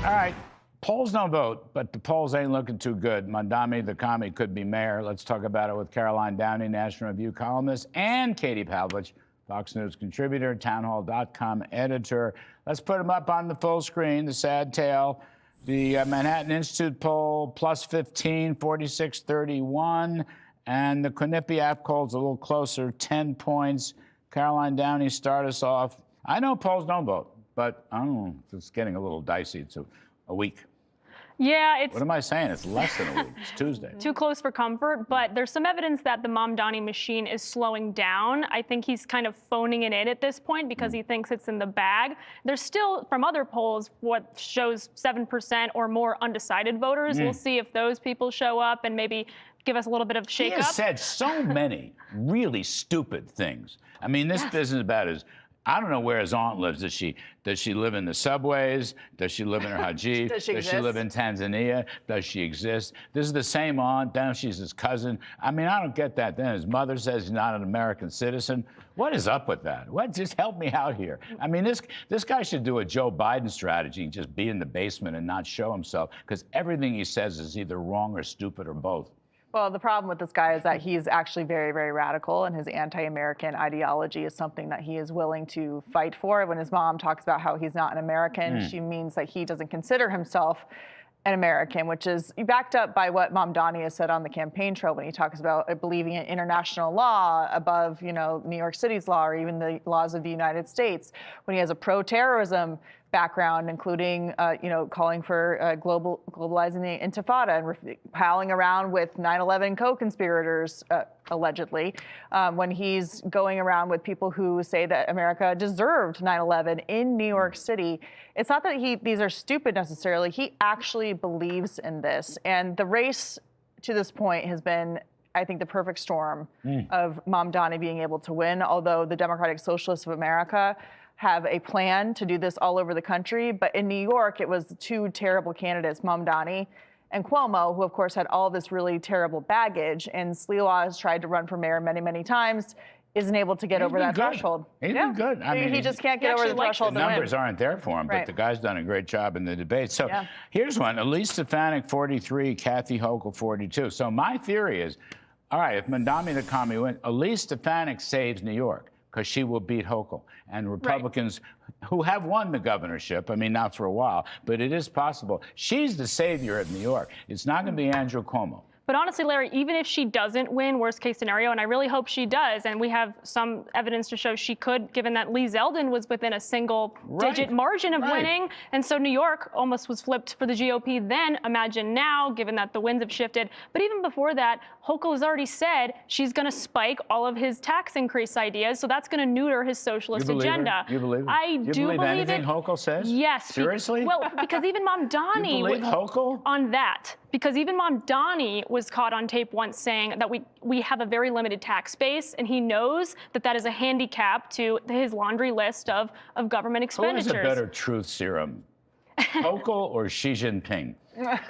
All right. Polls don't vote, but the polls ain't looking too good. Mamdani, the commie, could be mayor. Let's talk about it with Caroline Downey, National Review columnist, and Katie Pavlich, Fox News contributor, townhall.com editor. Let's put them up on the full screen, the sad tale. The Manhattan Institute poll, plus 15, 46-31. And the Quinnipiac poll's a little closer, 10 points. Caroline Downey, start us off. I know polls don't vote, but I don't know, it's getting a little dicey. It's a week. Yeah, it's... What am I saying? It's less than a week. It's Tuesday. Too close for comfort, but there's some evidence that the Mamdani machine is slowing down. I think he's kind of phoning it in at this point because he thinks it's in the bag. There's still, from other polls, what shows 7% or more undecided voters. We'll see if those people show up and maybe give us a little bit of shake-up. He has said so many really stupid things. I mean, this business about his... I don't know where his aunt lives. Does she live in the subways? Does she live in her hajib? Does she live in Tanzania? Does she exist? This is the same aunt. Then she's his cousin. I mean, I don't get that. Then his mother says he's not an American citizen. What is up with that? What? Just help me out here. I mean, this guy should do a Joe Biden strategy, just be in the basement and not show himself, because everything he says is either wrong or stupid or both. Well, the problem with this guy is that he's actually very, very radical, and his anti-American ideology is something that he is willing to fight for. When his mom talks about how he's not an American, she means that he doesn't consider himself an American, which is backed up by what Mamdani has said on the campaign trail when he talks about believing in international law above, New York City's law or even the laws of the United States. When he has a pro-terrorism background, including, calling for globalizing the Intifada and palling around with 9/11 co-conspirators, allegedly, when he's going around with people who say that America deserved 9/11 in New York City. It's not that these are stupid necessarily. He actually believes in this. And the race to this point has been, I think, the perfect storm of Mamdani being able to win, although the Democratic Socialists of America have a plan to do this all over the country. But in New York, it was two terrible candidates, Mamdani and Cuomo, who, of course, had all this really terrible baggage. And Sliwa has tried to run for mayor many, many times, isn't able to get over that threshold. He's been good. I mean, he just can't get over the threshold. The numbers aren't there for him, but the guy's done a great job in the debate. So here's one. Elise Stefanik, 43, Kathy Hochul, 42. So my theory is, all right, if Mamdani the commie wins, Elise Stefanik saves New York, because she will beat Hochul. And Republicans who have won the governorship, I mean, not for a while, but it is possible. She's the savior of New York. It's not going to be Andrew Cuomo. But honestly, Larry, even if she doesn't win, worst case scenario, and I really hope she does, and we have some evidence to show she could, given that Lee Zeldin was within a single-digit margin of winning, and so New York almost was flipped for the GOP then. Imagine now, given that the winds have shifted. But even before that, Hochul has already said she's going to spike all of his tax increase ideas, so that's going to neuter his socialist agenda. You believe it? I do believe anything Hochul says? Yes. Seriously? Well, because even Mamdani you believe Hochul? On that. Because even Mamdani was caught on tape once saying that we have a very limited tax base, and he knows that that is a handicap to his laundry list of government expenditures. Who has a better truth serum, Hochul or Xi Jinping?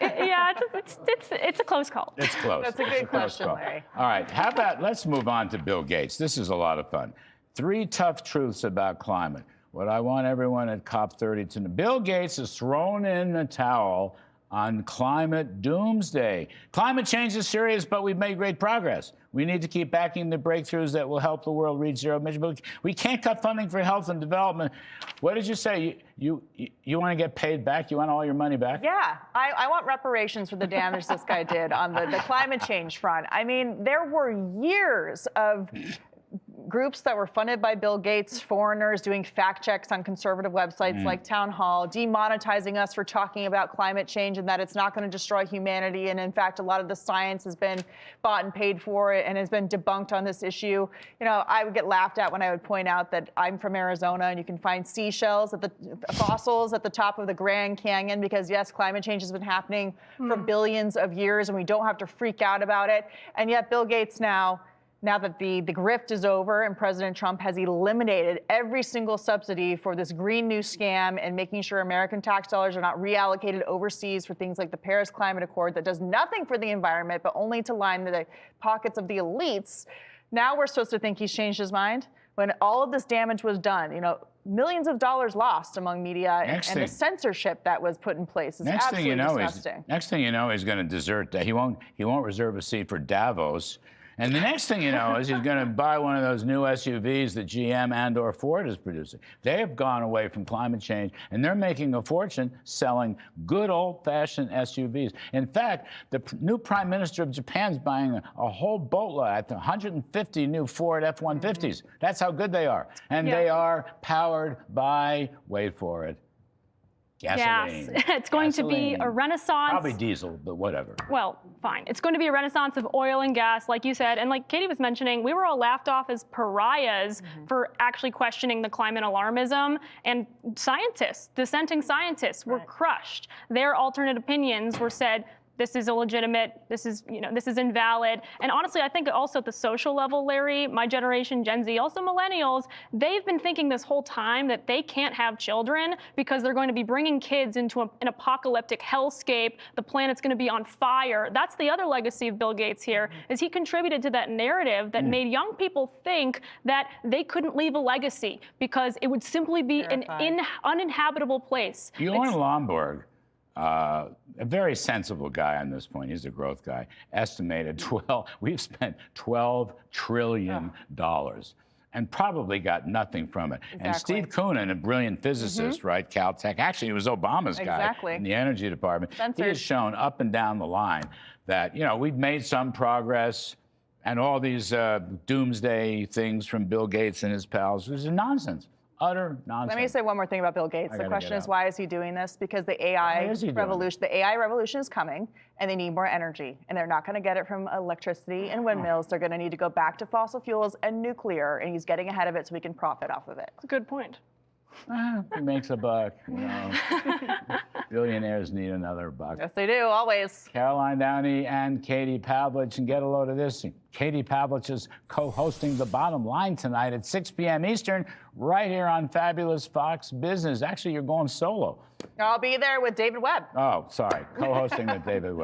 Yeah, it's a close call. It's close. That's a good question, Larry. All right, how about let's move on to Bill Gates. This is a lot of fun. 3 tough truths about climate. What I want everyone at COP30 to know. Bill Gates has thrown in the towel on climate doomsday. Climate change is serious, but we've made great progress. We need to keep backing the breakthroughs that will help the world reach zero emissions. We can't cut funding for health and development. What did you say? You want to get paid back? You want all your money back? Yeah, I want reparations for the damage this guy did on the climate change front. I mean, there were years of groups that were funded by Bill Gates, foreigners doing fact checks on conservative websites like Town Hall, demonetizing us for talking about climate change and that it's not going to destroy humanity. And in fact, a lot of the science has been bought and paid for it and has been debunked on this issue. I would get laughed at when I would point out that I'm from Arizona and you can find seashells at the fossils at the top of the Grand Canyon because, yes, climate change has been happening for billions of years and we don't have to freak out about it. And yet Bill Gates now that the grift is over and President Trump has eliminated every single subsidy for this Green New scam and making sure American tax dollars are not reallocated overseas for things like the Paris Climate Accord that does nothing for the environment, but only to line the pockets of the elites. Now we're supposed to think he's changed his mind when all of this damage was done. millions of dollars lost among media and the censorship that was put in place is absolutely disgusting. Next thing you know, he's going to desert that. He won't reserve a seat for Davos. And the next thing you know is he's going to buy one of those new SUVs that GM and/or Ford is producing. They have gone away from climate change, and they're making a fortune selling good old-fashioned SUVs. In fact, the new Prime Minister of Japan's buying a whole boatload, I think 150 new Ford F-150s. That's how good they are. And they are powered by, wait for it, gasoline. Gas. It's going to be a renaissance. Probably diesel, but whatever. Well, fine. It's going to be a renaissance of oil and gas, like you said. And like Katie was mentioning, we were all laughed off as pariahs for actually questioning the climate alarmism. And scientists, dissenting scientists, were crushed. Their alternate opinions were said, this is illegitimate, this is invalid. And honestly, I think also at the social level, Larry, my generation, Gen Z, also millennials, they've been thinking this whole time that they can't have children because they're going to be bringing kids into an apocalyptic hellscape. The planet's going to be on fire. That's the other legacy of Bill Gates here, is he contributed to that narrative that made young people think that they couldn't leave a legacy because it would simply be an uninhabitable place. Bjorn Lomborg, a very sensible guy on this point, he's a growth guy, estimated we've spent $12 trillion and probably got nothing from it. Exactly. And Steve Koonin, a brilliant physicist, right, Caltech, actually he was Obama's guy in the energy department. He has shown up and down the line that, we've made some progress, and all these doomsday things from Bill Gates and his pals is nonsense. Utter nonsense. Let me say one more thing about Bill Gates. The question is, why is he doing this? Because the AI revolution is coming, and they need more energy, and they're not going to get it from electricity and windmills. They're going to need to go back to fossil fuels and nuclear, and he's getting ahead of it so we can profit off of it. That's a good point. He makes a buck. Billionaires need another buck. Yes, they do, always. Caroline Downey and Katie Pavlich, and get a load of this. Katie Pavlich is co-hosting The Bottom Line tonight at 6 p.m. Eastern, right here on Fabulous Fox Business. Actually, you're going solo. I'll be there with David Webb. Oh, sorry. Co-hosting with David Webb.